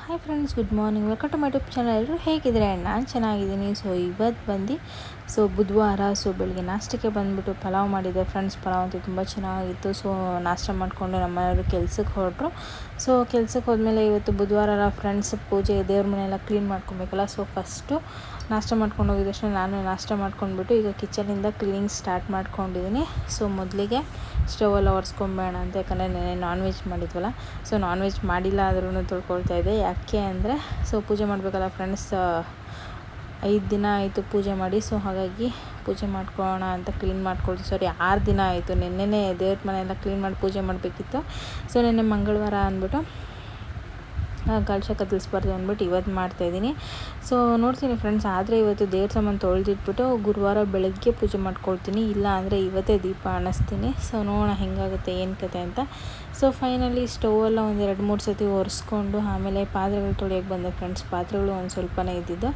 Hi friends, good morning. Welcome to my YouTube channel. ಎಲ್ಲರೂ ಹೇಗಿದ್ರೆ ನಾನು ಚೆನ್ನಾಗಿದ್ದೀನಿ. ಇವತ್ತು ಬಂದು ಬುಧವಾರ. ಬೆಳಿಗ್ಗೆ ನಾಷ್ಟಕ್ಕೆ ಬಂದುಬಿಟ್ಟು ಪಲಾವ್ ಮಾಡಿದ್ದೆ ಫ್ರೆಂಡ್ಸ್. ಪಲಾವ್ ಅಂತೂ ತುಂಬ ಚೆನ್ನಾಗಿತ್ತು. ನಾಷ್ಟ ಮಾಡಿಕೊಂಡು ನಮ್ಮನೆಯವರು ಕೆಲ್ಸಕ್ಕೆ ಹೊರಟರು. ಕೆಲ್ಸಕ್ಕೆ ಹೋದ್ಮೇಲೆ ಇವತ್ತು ಬುಧವಾರ ಫ್ರೆಂಡ್ಸ್ ಪೂಜೆ, ದೇವ್ರ ಮನೆಯೆಲ್ಲ ಕ್ಲೀನ್ ಮಾಡ್ಕೊಬೇಕಲ್ಲ. ಫಸ್ಟು ನಾಷ್ಟ ಮಾಡ್ಕೊಂಡು ಹೋಗಿದ ತಕ್ಷಣ ನಾನು ನಾಷ್ಟ ಮಾಡ್ಕೊಂಡ್ಬಿಟ್ಟು ಈಗ ಕಿಚನಿಂದ ಕ್ಲೀನಿಂಗ್ ಸ್ಟಾರ್ಟ್ ಮಾಡ್ಕೊಂಡಿದ್ದೀನಿ. ಮೊದಲಿಗೆ ಸ್ಟವೆಲ್ಲ ಒರೆಸ್ಕೊಂಬೇಡ ಅಂತ, ಯಾಕಂದರೆ ನೆನೆ ನಾನ್ ವೆಜ್ ಮಾಡಿದ್ವಲ್ಲ. ನಾನ್ ವೆಜ್ ಮಾಡಿಲ್ಲ ಆದ್ರೂ ತೊಳ್ಕೊಳ್ತಾ ಇದ್ದೆ. ಯಾಕೆ ಅಂದರೆ ಪೂಜೆ ಮಾಡಬೇಕಲ್ಲ ಫ್ರೆಂಡ್ಸ್. 5 ದಿನ ಆಯಿತು ಪೂಜೆ ಮಾಡಿ. ಹಾಗಾಗಿ ಪೂಜೆ ಮಾಡ್ಕೊಳ್ಳೋಣ ಅಂತ ಕ್ಲೀನ್ ಮಾಡ್ಕೊಳ್ತೀವಿ. 6 ದಿನ ಆಯಿತು. ನೆನ್ನೆನೇ ದೇವ್ರ ಮನೆಯೆಲ್ಲ ಕ್ಲೀನ್ ಮಾಡಿ ಪೂಜೆ ಮಾಡಬೇಕಿತ್ತು. ನೆನ್ನೆ ಮಂಗಳವಾರ ಅಂದ್ಬಿಟ್ಟು ಕಲಶ ಕತ್ತರಿಸ್ಬಾರ್ದು ಅಂದ್ಬಿಟ್ಟು ಇವತ್ತು ಮಾಡ್ತಾಯಿದ್ದೀನಿ. ನೋಡ್ತೀನಿ ಫ್ರೆಂಡ್ಸ್. ಆದರೆ ಇವತ್ತು ದೇವ್ರ ಸಾಮಾನು ತೊಳೆದಿಟ್ಬಿಟ್ಟು ಗುರುವಾರ ಬೆಳಗ್ಗೆ ಪೂಜೆ ಮಾಡ್ಕೊಳ್ತೀನಿ. ಇಲ್ಲ ಅಂದರೆ ಇವತ್ತೇ ದೀಪ ಅನ್ನಿಸ್ತೀನಿ. ನೋಡೋಣ ಹೆಂಗಾಗುತ್ತೆ ಏನು ಕತೆ ಅಂತ. ಫೈನಲಿ ಸ್ಟವೆಲ್ಲ ಒಂದು 2-3 ಸತಿ ಒರೆಸ್ಕೊಂಡು ಆಮೇಲೆ ಪಾತ್ರೆಗಳು ತೊಳೆಯೋಕ್ಕೆ ಬಂದೆ ಫ್ರೆಂಡ್ಸ್. ಪಾತ್ರೆಗಳು ಒಂದು ಸ್ವಲ್ಪನೇ ಇದ್ದಿದ್ದು.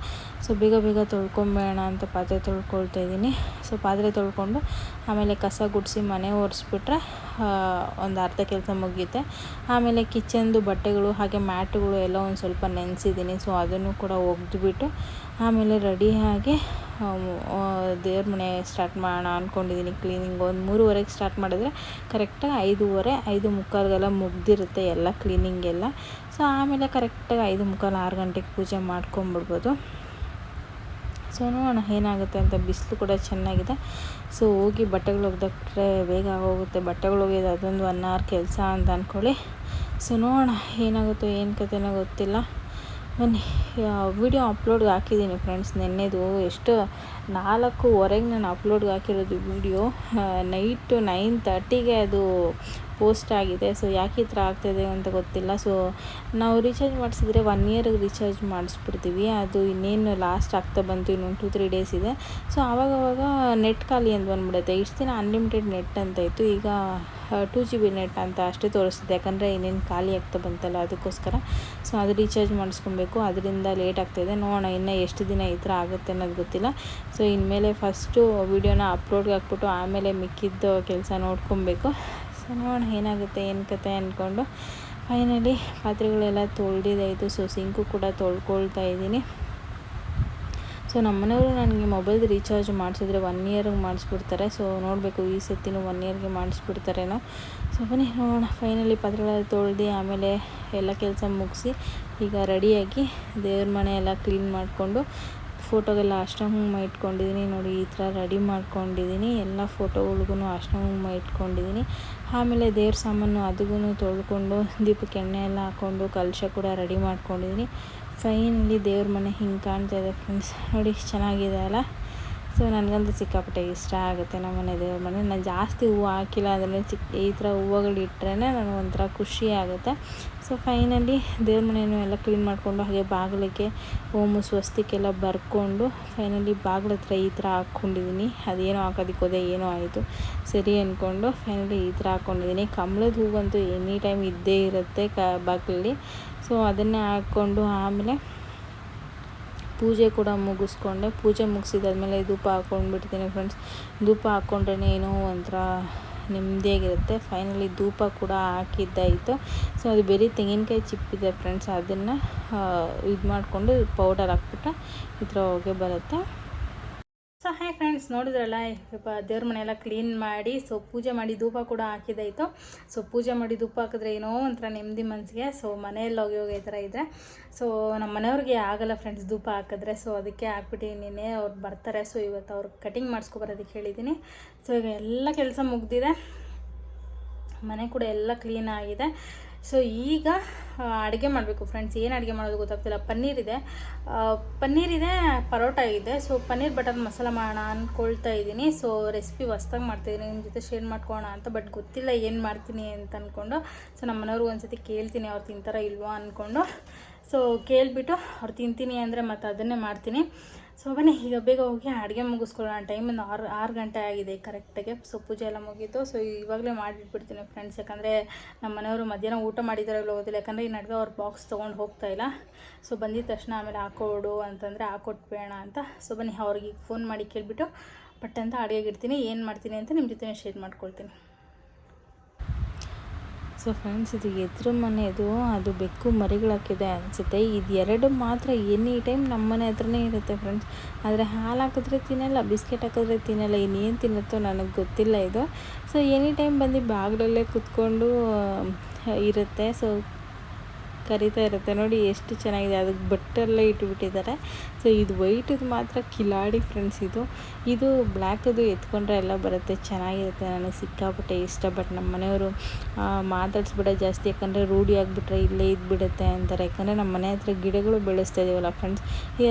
ಬೇಗ ಬೇಗ ತೊಳ್ಕೊಂಬೇಡ ಅಂತ ಪಾತ್ರೆ ತೊಳ್ಕೊಳ್ತಾ ಇದ್ದೀನಿ. ಪಾತ್ರೆ ತೊಳ್ಕೊಂಡು ಆಮೇಲೆ ಕಸ ಗುಡಿಸಿ ಮನೆ ಒರೆಸ್ಬಿಟ್ರೆ ಒಂದು ಅರ್ಧ ಕೆಲಸ ಮುಗಿಯುತ್ತೆ. ಆಮೇಲೆ ಕಿಚನ್ದು ಬಟ್ಟೆಗಳು ಹಾಗೆ ಮ್ಯಾಟುಗಳು ಎಲ್ಲ ಒಂದು ಸ್ವಲ್ಪ ನೆನೆಸಿದ್ದೀನಿ. ಅದನ್ನು ಕೂಡ ಒಗೆದ್ಬಿಟ್ಟು ಆಮೇಲೆ ರೆಡಿಯಾಗಿ ದೇವ್ರ ಮನೆ ಸ್ಟಾರ್ಟ್ ಮಾಡೋಣ ಅಂದ್ಕೊಂಡಿದ್ದೀನಿ. ಕ್ಲೀನಿಂಗ್ ಒಂದು 3:30ಗೆ ಸ್ಟಾರ್ಟ್ ಮಾಡಿದ್ರೆ ಕರೆಕ್ಟಾಗಿ 5:30, 5:45 ಮುಗ್ದಿರುತ್ತೆ ಎಲ್ಲ ಕ್ಲೀನಿಂಗ್ ಎಲ್ಲ. ಆಮೇಲೆ ಕರೆಕ್ಟಾಗಿ 5:45, 6 ಗಂಟೆಗೆ ಪೂಜೆ ಮಾಡ್ಕೊಂಬಿಡ್ಬೋದು. ನೋಡೋಣ ಏನಾಗುತ್ತೆ ಅಂತ. ಬಿಸಿಲು ಕೂಡ ಚೆನ್ನಾಗಿದೆ. ಹೋಗಿ ಬಟ್ಟೆಗಳು ಒಗೆದಾಕ್ಬಿಟ್ರೆ ಬೇಗ ಆಗೋಗುತ್ತೆ. ಬಟ್ಟೆಗಳು ಒಗೆಯೋದು ಅದೊಂದು 1 hour ಕೆಲಸ ಅಂತ ಅಂದ್ಕೊಳ್ಳಿ. ನೋಡೋಣ ಏನಾಗುತ್ತೋ ಏನು ಕತೆನೋ ಗೊತ್ತಿಲ್ಲ. ಬನ್ನಿ, ವಿಡಿಯೋ ಅಪ್ಲೋಡ್ಗೆ ಹಾಕಿದ್ದೀನಿ ಫ್ರೆಂಡ್ಸ್. ನೆನ್ನೆದು ಎಷ್ಟು 4:15ಗೆ ನಾನು ಅಪ್ಲೋಡ್ಗೆ ಹಾಕಿರೋದು ವಿಡಿಯೋ. ನೈಟು 9:30ಗೆ ಅದು ಪೋಸ್ಟ್ ಆಗಿದೆ. ಯಾಕೆ ಈ ಥರ ಆಗ್ತಾಯಿದೆ ಅಂತ ಗೊತ್ತಿಲ್ಲ. ನಾವು ರೀಚಾರ್ಜ್ ಮಾಡಿಸಿದ್ರೆ 1 ಇಯರ್ಗೆ ರೀಚಾರ್ಜ್ ಮಾಡಿಸ್ಬಿಡ್ತೀವಿ. ಅದು ಇನ್ನೇನು ಲಾಸ್ಟ್ ಆಗ್ತಾ ಬಂತು. ಇನ್ನೊಂದು 2-3 ಡೇಸ್ ಇದೆ. ಆವಾಗವಾಗ ನೆಟ್ ಖಾಲಿ ಅಂತ ಬಂದುಬಿಡುತ್ತೆ. ಇಷ್ಟು ದಿನ ಅನ್ಲಿಮಿಟೆಡ್ ನೆಟ್ ಅಂತ ಇತ್ತು. ಈಗ 2 GB ನೆಟ್ ಅಂತ ಅಷ್ಟೇ ತೋರಿಸ್ತಿದೆ. ಯಾಕಂದರೆ ಇನ್ನೇನು ಖಾಲಿ ಆಗ್ತಾ ಬಂತಲ್ಲ, ಅದಕ್ಕೋಸ್ಕರ. ಅದು ರೀಚಾರ್ಜ್ ಮಾಡಿಸ್ಕೊಬೇಕು. ಅದರಿಂದ ಲೇಟ್ ಆಗ್ತಾಯಿದೆ. ನೋಡೋಣ ಇನ್ನು ಎಷ್ಟು ದಿನ ಈ ಥರ ಆಗುತ್ತೆ ಅನ್ನೋದು ಗೊತ್ತಿಲ್ಲ. ಇನ್ಮೇಲೆ ಫಸ್ಟು ವೀಡಿಯೋನ ಅಪ್ಲೋಡ್ಗೆ ಹಾಕ್ಬಿಟ್ಟು ಆಮೇಲೆ ಮಿಕ್ಕಿದ್ದು ಕೆಲಸ ನೋಡ್ಕೊಬೇಕು. ನೋಡೋಣ ಏನಾಗುತ್ತೆ ಏನು ಕತೆ ಅಂದ್ಕೊಂಡು ಫೈನಲಿ ಪಾತ್ರೆಗಳೆಲ್ಲ ತೊಳೆದಿದ್ದಾಯಿತು. ಸಿಂಕು ಕೂಡ ತೊಳ್ಕೊಳ್ತಾ ಇದ್ದೀನಿ. ನಮ್ಮ ಮನೆಯವರು ನನಗೆ ಮೊಬೈಲ್ ರೀಚಾರ್ಜ್ ಮಾಡಿಸಿದ್ರೆ 1 ಇಯರ್ಗೆ ಮಾಡಿಸ್ಬಿಡ್ತಾರೆ. ನೋಡಬೇಕು ಈ ಸತಿನೂ 1 ಇಯರ್ಗೆ ಮಾಡಿಸ್ಬಿಡ್ತಾರೇನೋ. ಬನ್ನಿ ನೋಡೋಣ. ಫೈನಲಿ ಪಾತ್ರೆಗಳೆಲ್ಲ ತೊಳೆದು ಆಮೇಲೆ ಎಲ್ಲ ಕೆಲಸ ಮುಗಿಸಿ ಈಗ ರೆಡಿಯಾಗಿ ದೇವ್ರ ಮನೆ ಎಲ್ಲ ಕ್ಲೀನ್ ಮಾಡಿಕೊಂಡು ಫೋಟೋಗೆಲ್ಲ ಅರ್ಶಿನ ಕುಂಕುಮ ಇಟ್ಕೊಂಡಿದ್ದೀನಿ. ನೋಡಿ ಈ ಥರ ರೆಡಿ ಮಾಡ್ಕೊಂಡಿದ್ದೀನಿ. ಎಲ್ಲ ಫೋಟೋಗಳಿಗೂ ಅರ್ಶಿನ ಕುಂಕುಮ ಇಟ್ಕೊಂಡಿದ್ದೀನಿ. ಆಮೇಲೆ ದೇವ್ರ ಸಾಮಾನು ಅದಕ್ಕೂ ತೊಳ್ಕೊಂಡು ದೀಪಕ್ಕೆ ಎಣ್ಣೆ ಎಲ್ಲ ಹಾಕ್ಕೊಂಡು ಕಲಶ ಕೂಡ ರೆಡಿ ಮಾಡ್ಕೊಂಡಿದ್ದೀನಿ. ಫೈನಲಿ ದೇವ್ರ ಮನೆ ಹಿಂಗೆ ಕಾಣ್ತಾ ಇದೆ ಫ್ರೆಂಡ್ಸ್. ನೋಡಿ ಚೆನ್ನಾಗಿದೆ ಅಲ್ಲ. ನನಗಂತೂ ಸಿಕ್ಕಾಪಟ್ಟೆ ಇಷ್ಟ ಆಗುತ್ತೆ ನಮ್ಮ ಮನೆ ದೇವ್ರ ಮನೆ. ನಾನು ಜಾಸ್ತಿ ಹೂವು ಹಾಕಿಲ್ಲ. ಅದರಲ್ಲಿ ಈ ಥರ ಹೂವುಗಳು ಇಟ್ಟರೆ ನನಗೆ ಒಂಥರ ಖುಷಿ ಆಗುತ್ತೆ. ಫೈನಲಿ ದೇವ್ರ ಮನೆಯೂ ಎಲ್ಲ ಕ್ಲೀನ್ ಮಾಡಿಕೊಂಡು ಹಾಗೆ ಬಾಗಿಲಿಗೆ ಓಮು ಸ್ವಸ್ತಿಕೆಲ್ಲ ಬರ್ಕೊಂಡು ಫೈನಲಿ ಬಾಗಿಲ ಹತ್ರ ಈ ಥರ ಹಾಕ್ಕೊಂಡಿದ್ದೀನಿ. ಅದೇನೋ ಹಾಕೋದಕ್ಕೆ ಹೋದೆ, ಏನೋ ಆಯಿತು ಸರಿ ಅಂದ್ಕೊಂಡು ಫೈನಲಿ ಈ ಥರ ಹಾಕ್ಕೊಂಡಿದ್ದೀನಿ. ಕಮಲದ ಹೂವಂತೂ ಎನಿ ಟೈಮ್ ಇದ್ದೇ ಇರುತ್ತೆ ಬಾಗಿಲಲ್ಲಿ. ಅದನ್ನೇ ಹಾಕ್ಕೊಂಡು ಆಮೇಲೆ ಪೂಜೆ ಕೂಡ ಮುಗಿಸ್ಕೊಂಡೆ. ಪೂಜೆ ಮುಗಿಸಿದಾದ್ಮೇಲೆ ಧೂಪ ಹಾಕ್ಕೊಂಡ್ಬಿಡ್ತೀನಿ ಫ್ರೆಂಡ್ಸ್. ಧೂಪ ಹಾಕ್ಕೊಂಡ್ರೆ ಏನೋ ಒಂಥರ ನೆಮ್ಮದಿಯಾಗಿರುತ್ತೆ. ಫೈನಲಿ ಧೂಪ ಕೂಡ ಹಾಕಿದ್ದಾಯಿತು. ಅದು ಬರೀ ತೆಂಗಿನಕಾಯಿ ಚಿಪ್ಪಿದೆ ಫ್ರೆಂಡ್ಸ್. ಅದನ್ನು ಇದು ಮಾಡಿಕೊಂಡು ಪೌಡರ್ ಹಾಕ್ಬಿಟ್ರೆ ಈ ಥರ ಹೊಗೆ ಬರುತ್ತೆ. ಹಾಯ್ ಫ್ರೆಂಡ್ಸ್, ನೋಡಿದ್ರಲ್ಲ ದೇವ್ರ ಮನೆಯೆಲ್ಲ ಕ್ಲೀನ್ ಮಾಡಿ ಪೂಜೆ ಮಾಡಿ ಧೂಪ ಕೂಡ ಹಾಕಿದ್ದಾಯಿತು. ಪೂಜೆ ಮಾಡಿ ಧೂಪ ಹಾಕಿದ್ರೆ ಏನೋ ಒಂಥರ ನೆಮ್ಮದಿ ಮನಸ್ಸಿಗೆ. ಮನೆಯಲ್ಲಿ ಹೋಗಿ ಈ ಥರ ಇದ್ದರೆ ನಮ್ಮ ಮನೆಯವ್ರಿಗೆ ಆಗಲ್ಲ ಫ್ರೆಂಡ್ಸ್ ಧೂಪ ಹಾಕಿದ್ರೆ. ಅದಕ್ಕೆ ಹಾಕ್ಬಿಟ್ಟಿದ್ದೀನಿ. ಅವ್ರು ಬರ್ತಾರೆ. ಇವತ್ತು ಅವ್ರು ಕಟಿಂಗ್ ಮಾಡಿಸ್ಕೊಬರೋದಕ್ಕೆ ಹೇಳಿದ್ದೀನಿ. ಈಗ ಎಲ್ಲ ಕೆಲಸ ಮುಗ್ದಿದೆ. ಮನೆ ಕೂಡ ಎಲ್ಲ ಕ್ಲೀನ್ ಆಗಿದೆ. ಈಗ ಅಡುಗೆ ಮಾಡಬೇಕು ಫ್ರೆಂಡ್ಸ್. ಏನು ಅಡುಗೆ ಮಾಡೋದು ಗೊತ್ತಾಗ್ತಿಲ್ಲ. ಪನ್ನೀರ್ ಇದೆ, ಪರೋಟ ಇದೆ. ಪನ್ನೀರ್ ಬಟರ್ ಮಸಾಲ ಮಾಡೋಣ ಅಂದ್ಕೊಳ್ತಾ ಇದ್ದೀನಿ. ರೆಸಿಪಿ ಹೊಸ್ದಾಗಿ ಮಾಡ್ತಾಯಿದ್ದೀನಿ, ನಿಮ್ಮ ಜೊತೆ ಶೇರ್ ಮಾಡ್ಕೊಳ್ಳೋಣ ಅಂತ. ಬಟ್ ಗೊತ್ತಿಲ್ಲ ಏನು ಮಾಡ್ತೀನಿ ಅಂತ ಅಂದ್ಕೊಂಡು ನಮ್ಮ ಮನೆಯವ್ರಿಗೆ ಒಂದ್ಸತಿ ಕೇಳ್ತೀನಿ ಅವ್ರು ತಿಂತಾರ ಇಲ್ವೋ ಅಂದ್ಕೊಂಡು. ಕೇಳಿಬಿಟ್ಟು ಅವ್ರು ತಿಂತೀನಿ ಅಂದರೆ ಮತ್ತು ಅದನ್ನೇ ಮಾಡ್ತೀನಿ. ಬನ್ನಿ ಈಗ ಬೇಗ ಹೋಗಿ ಅಡುಗೆ ಮುಗಿಸ್ಕೊಳ್ಳೋಣ. ಟೈಮ್ ಒಂದು 6 ಗಂಟೆ ಆಗಿದೆ ಕರೆಕ್ಟಾಗೆ. ಪೂಜೆ ಎಲ್ಲ ಮುಗೀತು. ಇವಾಗಲೇ ಮಾಡಿಟ್ಬಿಡ್ತೀನಿ ಫ್ರೆಂಡ್ಸ್. ಯಾಕಂದರೆ ನಮ್ಮ ಮನೆಯವರು ಮಧ್ಯಾಹ್ನ ಊಟ ಮಾಡಿದಾರೋ ಇಲ್ಲೋ ಗೊತ್ತಿಲ್ಲ. ಯಾಕಂದರೆ ಈ ನಡುವೆ ಅವ್ರು ಬಾಕ್ಸ್ ತೊಗೊಂಡು ಹೋಗ್ತಾಯಿಲ್ಲ. ಬಂದಿದ್ದ ತಕ್ಷಣ ಆಮೇಲೆ ಹಾಕೊಡು ಅಂತಂದರೆ ಹಾಕೊಟ್ಬೇಡ ಅಂತ. ಬನ್ನಿ ಅವ್ರಿಗೆ ಫೋನ್ ಮಾಡಿ ಕೇಳಿಬಿಟ್ಟು ಬಟ್ ಅಂತ ಅಡುಗೆಗೆ ಇಡ್ತೀನಿ. ಏನು ಮಾಡ್ತೀನಿ ಅಂತ ನಿಮ್ಮ ಜೊತೆ ಶೇರ್ ಮಾಡ್ಕೊಳ್ತೀನಿ. ಸೊ ಫ್ರೆಂಡ್ಸ್, ಇದು ಎದುರು ಮನೆಯದು, ಅದು ಬೆಕ್ಕು ಮರಿಗಳಾಕಿದೆ ಅನಿಸುತ್ತೆ. ಇದು ಎರಡು ಮಾತ್ರ ಎನಿ ಟೈಮ್ ನಮ್ಮ ಮನೆ ಹತ್ರನೇ ಇರುತ್ತೆ ಫ್ರೆಂಡ್ಸ್. ಆದರೆ ಹಾಲು ಹಾಕಿದ್ರೆ ತಿನ್ನಲ್ಲ, ಬಿಸ್ಕೆಟ್ ಹಾಕಿದ್ರೆ ತಿನ್ನಲ್ಲ, ಇನ್ನೇನು ತಿನ್ನುತ್ತೋ ನನಗೆ ಗೊತ್ತಿಲ್ಲ ಇದು. ಸೊ ಎನಿ ಟೈಮ್ ಬಂದು ಬಾಗಿಲಲ್ಲೇ ಕೂತ್ಕೊಂಡು ಇರುತ್ತೆ. ಸೊ ಕರಿತಾ ಇರುತ್ತೆ ನೋಡಿ, ಎಷ್ಟು ಚೆನ್ನಾಗಿದೆ. ಅದಕ್ಕೆ ಬಟ್ಟೆಲ್ಲ ಇಟ್ಬಿಟ್ಟಿದ್ದಾರೆ. ಸೊ ಇದು ವೈಟದು ಮಾತ್ರ ಕಿಲಾಡಿ ಫ್ರೆಂಡ್ಸ್. ಇದು ಬ್ಲ್ಯಾಕದು ಎತ್ಕೊಂಡ್ರೆ ಎಲ್ಲ ಬರುತ್ತೆ, ಚೆನ್ನಾಗಿರುತ್ತೆ. ನನಗೆ ಸಿಕ್ಕಾಪಟ್ಟೆ ಇಷ್ಟ. ಬಟ್ ನಮ್ಮ ಮನೆಯವರು ಮಾತಾಡಿಸ್ಬಿಡ ಜಾಸ್ತಿ, ಯಾಕಂದರೆ ರೂಢಿ ಆಗಿಬಿಟ್ರೆ ಇಲ್ಲೇ ಇದ್ಬಿಡುತ್ತೆ ಅಂತಾರೆ. ಯಾಕಂದರೆ ನಮ್ಮ ಮನೆ ಹತ್ರ ಗಿಡಗಳು ಬೆಳೆಸ್ತಾ ಇದೀವಲ್ಲ ಫ್ರೆಂಡ್ಸ್,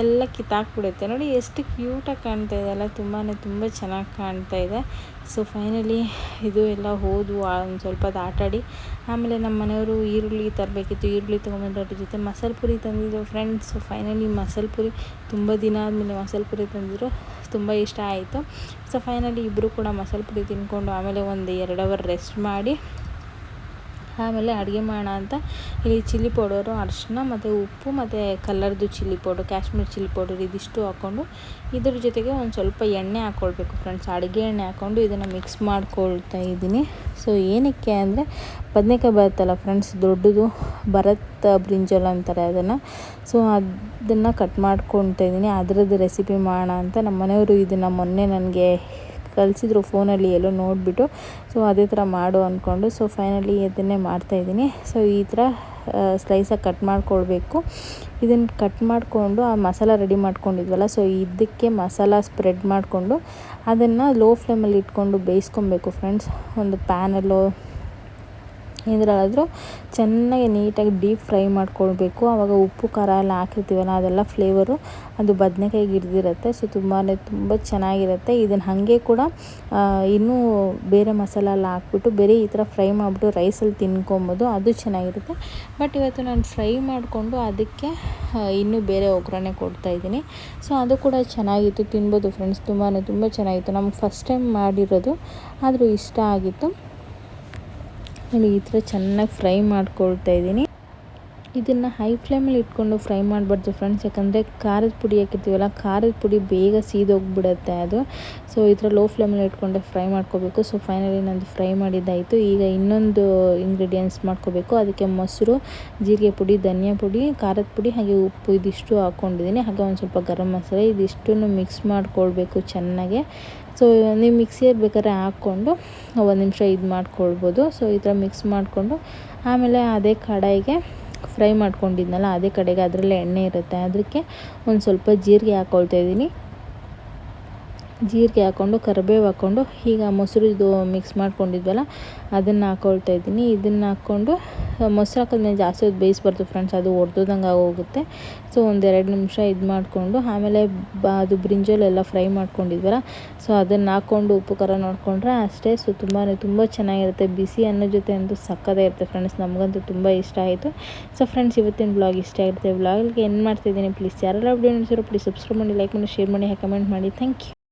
ಎಲ್ಲ ಕಿತ್ತಾಕ್ಬಿಡುತ್ತೆ. ನೋಡಿ ಎಷ್ಟು ಕ್ಯೂಟಾಗಿ ಕಾಣ್ತಾ ಇದೆ ಅಲ್ಲ, ತುಂಬ ಚೆನ್ನಾಗಿ ಕಾಣ್ತಾ ಇದೆ. ಸೊ ಫೈನಲಿ ಇದು ಎಲ್ಲ ಹೋದ್ವು. ಒಂದು ಸ್ವಲ್ಪ ಹೊತ್ತು ಆಟಾಡಿ ಆಮೇಲೆ ನಮ್ಮ ಮನೆಯವರು ಈರುಳ್ಳಿ ತರಬೇಕಿತ್ತು. ಈರುಳ್ಳಿ ತೊಗೊಂಬಂದು ಅದ್ರ ಜೊತೆ ಮಸಾಲೆ ಪುರಿ ತಂದಿದ್ದು ಫ್ರೆಂಡ್ಸ್. ಸೊ ಫೈನಲಿ ಮಸಾಲೆ ಪುರಿ ತುಂಬ ದಿನ ಆದಮೇಲೆ ಮಸಾಲೆ ಪುರಿ ತಂದಿದ್ರು, ತುಂಬ ಇಷ್ಟ ಆಯಿತು. ಸೊ ಫೈನಲಿ ಇಬ್ಬರು ಕೂಡ ಮಸಾಲೆ ಪುರಿ ತಿಂದ್ಕೊಂಡು ಆಮೇಲೆ ಒಂದು 2 ಅವರ್ ರೆಸ್ಟ್ ಮಾಡಿ ಆಮೇಲೆ ಅಡುಗೆ ಮಾಡೋಣ ಅಂತ ಇಲ್ಲಿ ಚಿಲ್ಲಿ ಪೌಡರು, ಅರಿಶಿನ ಮತ್ತು ಉಪ್ಪು ಮತ್ತು ಕಲರ್ದು chilli powder, Kashmir chilli powder ಇದಿಷ್ಟು ಹಾಕ್ಕೊಂಡು ಇದ್ರ ಜೊತೆಗೆ ಒಂದು ಸ್ವಲ್ಪ ಎಣ್ಣೆ ಹಾಕ್ಕೊಳ್ಬೇಕು ಫ್ರೆಂಡ್ಸ್. ಅಡುಗೆ ಎಣ್ಣೆ ಹಾಕ್ಕೊಂಡು ಇದನ್ನು ಮಿಕ್ಸ್ ಮಾಡ್ಕೊಳ್ತಾ ಇದ್ದೀನಿ. ಸೊ ಏನಕ್ಕೆ ಅಂದರೆ ಬದನೇಕಾಯಿ ಬರುತ್ತಲ್ಲ ಫ್ರೆಂಡ್ಸ್, ದೊಡ್ಡದು ಭರತ್ ಬ್ರಿಂಜಲ್ ಅಂತಾರೆ ಅದನ್ನು. ಸೊ ಅದನ್ನು ಕಟ್ ಮಾಡ್ಕೊಳ್ತಾ ಇದ್ದೀನಿ. ಅದರದ್ದು ರೆಸಿಪಿ ಮಾಡೋಣ ಅಂತ ನಮ್ಮ ಮನೆಯವರು ಇದನ್ನು ಮೊನ್ನೆ ನನಗೆ ಕಲಿಸಿದ್ರು ಫೋನಲ್ಲಿ ಎಲ್ಲೋ ನೋಡಿಬಿಟ್ಟು. ಸೊ ಅದೇ ಥರ ಮಾಡು ಅಂದ್ಕೊಂಡು ಸೊ ಫೈನಲಿ ಅದನ್ನೇ ಮಾಡ್ತಾಯಿದ್ದೀನಿ. ಸೊ ಈ ಥರ ಸ್ಲೈಸಾಗಿ ಕಟ್ ಮಾಡ್ಕೊಳ್ಬೇಕು. ಇದನ್ನು ಕಟ್ ಮಾಡಿಕೊಂಡು ಆ ಮಸಾಲ ರೆಡಿ ಮಾಡ್ಕೊಂಡಿದ್ವಲ್ಲ, ಸೊ ಇದಕ್ಕೆ ಮಸಾಲ ಸ್ಪ್ರೆಡ್ ಮಾಡಿಕೊಂಡು ಅದನ್ನು ಲೋ ಫ್ಲೇಮಲ್ಲಿ ಇಟ್ಕೊಂಡು ಬೇಯಿಸ್ಕೊಬೇಕು ಫ್ರೆಂಡ್ಸ್. ಒಂದು ಪ್ಯಾನಲ್ಲೋ ಇದರಲ್ಲಾದರೂ ಚೆನ್ನಾಗಿ ನೀಟಾಗಿ ಡೀಪ್ ಫ್ರೈ ಮಾಡ್ಕೊಳ್ಬೇಕು. ಆವಾಗ ಉಪ್ಪು ಖಾರ ಎಲ್ಲ ಹಾಕಿರ್ತೀವಲ್ಲ, ಅದೆಲ್ಲ ಫ್ಲೇವರು ಅದು ಬದನೇಕಾಯಿಗೆ ಹಿಡ್ದಿರುತ್ತೆ. ಸೊ ತುಂಬ ಚೆನ್ನಾಗಿರುತ್ತೆ. ಇದನ್ನು ಹಾಗೆ ಕೂಡ ಇನ್ನೂ ಬೇರೆ ಮಸಾಲ ಎಲ್ಲ ಹಾಕ್ಬಿಟ್ಟು ಬೇರೆ ಈ ಥರ ಫ್ರೈ ಮಾಡಿಬಿಟ್ಟು ರೈಸಲ್ಲಿ ತಿನ್ಕೊಬೋದು, ಅದು ಚೆನ್ನಾಗಿರುತ್ತೆ. ಬಟ್ ಇವತ್ತು ನಾನು ಫ್ರೈ ಮಾಡಿಕೊಂಡು ಅದಕ್ಕೆ ಇನ್ನೂ ಬೇರೆ ಒಗ್ಗರಣೆ ಕೊಡ್ತಾಯಿದ್ದೀನಿ. ಸೊ ಅದು ಕೂಡ ಚೆನ್ನಾಗಿತ್ತು, ತಿನ್ಬೋದು ಫ್ರೆಂಡ್ಸ್. ತುಂಬ ಚೆನ್ನಾಗಿತ್ತು. ನಮ್ಗೆ ಫಸ್ಟ್ ಟೈಮ್ ಮಾಡಿರೋದು, ಆದರೂ ಇಷ್ಟ ಆಗಿತ್ತು. ನೋಡಿ ಈ ಥರ ಚೆನ್ನಾಗಿ ಫ್ರೈ ಮಾಡ್ಕೊಳ್ತಾ ಇದ್ದೀನಿ. ಇದನ್ನು ಹೈ ಫ್ಲೇಮಲ್ಲಿ ಇಟ್ಕೊಂಡು ಫ್ರೈ ಮಾಡಬಾರ್ದು ಫ್ರೆಂಡ್ಸ್, ಯಾಕಂದರೆ ಖಾರದ ಪುಡಿ ಹಾಕಿರ್ತೀವಲ್ಲ, ಖಾರದ ಪುಡಿ ಬೇಗ ಸೀದೋಗ್ಬಿಡುತ್ತೆ ಅದು. ಸೊ ಈ ಥರ ಲೋ ಫ್ಲೇಮಲ್ಲಿ ಇಟ್ಕೊಂಡೆ ಫ್ರೈ ಮಾಡ್ಕೋಬೇಕು. ಸೊ ಫೈನಲಿ ನಂದು ಫ್ರೈ ಮಾಡಿದ್ದಾಯಿತು. ಈಗ ಇನ್ನೊಂದು ಇಂಗ್ರೀಡಿಯೆಂಟ್ಸ್ ಮಾಡ್ಕೋಬೇಕು. ಅದಕ್ಕೆ ಮೊಸರು, ಜೀರಿಗೆ ಪುಡಿ, ಧನಿಯಾ ಪುಡಿ, ಖಾರದ ಪುಡಿ ಹಾಗೆ ಉಪ್ಪು ಇದಿಷ್ಟು ಹಾಕ್ಕೊಂಡಿದ್ದೀನಿ. ಹಾಗೆ ಒಂದು ಸ್ವಲ್ಪ ಗರಂ ಮಸಾಲೆ, ಇದಿಷ್ಟನ್ನು ಮಿಕ್ಸ್ ಮಾಡ್ಕೊಳ್ಬೇಕು ಚೆನ್ನಾಗೆ. ಸೊ ನೀವು ಮಿಕ್ಸಿಯಲ್ಲಿ ಬೇಕಾದ್ರೆ ಹಾಕ್ಕೊಂಡು 1 ನಿಮಿಷ ಇದು ಮಾಡ್ಕೊಳ್ಬೋದು. ಸೊ ಈ ಥರ ಮಿಕ್ಸ್ ಮಾಡಿಕೊಂಡು ಆಮೇಲೆ ಅದೇ ಕಡಾಯಿಗೆ ಫ್ರೈ ಮಾಡ್ಕೊಂಡಿದ್ನಲ್ಲ, ಅದೇ ಕಡೆಗೆ ಅದರಲ್ಲೇ ಎಣ್ಣೆ ಇರುತ್ತೆ, ಅದಕ್ಕೆ ಒಂದು ಸ್ವಲ್ಪ ಜೀರಿಗೆ ಹಾಕ್ಕೊಳ್ತಾ ಇದ್ದೀನಿ. ಜೀರಿಗೆ ಹಾಕ್ಕೊಂಡು ಕರಿಬೇವು ಹಾಕ್ಕೊಂಡು ಈಗ ಮೊಸರು ಇದು ಮಿಕ್ಸ್ ಮಾಡ್ಕೊಂಡಿದ್ವಲ್ಲ ಅದನ್ನು ಹಾಕ್ಕೊಳ್ತಾ ಇದ್ದೀನಿ. ಇದನ್ನು ಹಾಕ್ಕೊಂಡು ಮೊಸರು ಹಾಕಿದ್ಮೇಲೆ ಜಾಸ್ತಿ ಹೊತ್ತು ಬೇಯಿಸ್ಬಾರ್ದು ಫ್ರೆಂಡ್ಸ್, ಅದು ಒಡೆದೋದಂಗೆ ಆಗೋಗುತ್ತೆ. ಸೊ 1-2 ನಿಮಿಷ ಇದು ಮಾಡಿಕೊಂಡು ಆಮೇಲೆ ಅದು ಬ್ರಿಂಜಾಲ್ ಫ್ರೈ ಮಾಡ್ಕೊಂಡಿದ್ವಲ್ಲ, ಸೊ ಅದನ್ನು ಹಾಕ್ಕೊಂಡು ಉಪ್ಪು ಖಾರ ನೋಡಿಕೊಂಡ್ರೆ ಅಷ್ಟೇ. ಸೊ ತುಂಬ ಚೆನ್ನಾಗಿರುತ್ತೆ. ಬಿಸಿ ಅನ್ನೋ ಜೊತೆ ಅಂತೂ ಸಕ್ಕದೇ ಇರುತ್ತೆ ಫ್ರೆಂಡ್ಸ್. ನಮಗಂತೂ ತುಂಬ ಇಷ್ಟ ಆಯಿತು. ಸೊ ಫ್ರೆಂಡ್ಸ್, ಇವತ್ತಿನ ಬ್ಲಾಗ್ ಇಷ್ಟ ಆಗಿರುತ್ತೆ. ಬ್ಲಾಗಿಗೆ ಏನು ಮಾಡ್ತಾಯಿದ್ದೀನಿ, ಪ್ಲೀಸ್ ಯಾರೆಲ್ಲ ವಿಡಿಯೋ ನೋಡ್ತಿರೋ ಪ್ಲೀಸ್ ಸಬ್ಸ್ಕ್ರೈಬ್ ಮಾಡಿ, ಲೈಕ್ ಮಾಡಿ, ಶೇರ್ ಮಾಡಿ, ಕಮೆಂಟ್ ಮಾಡಿ. Thank you.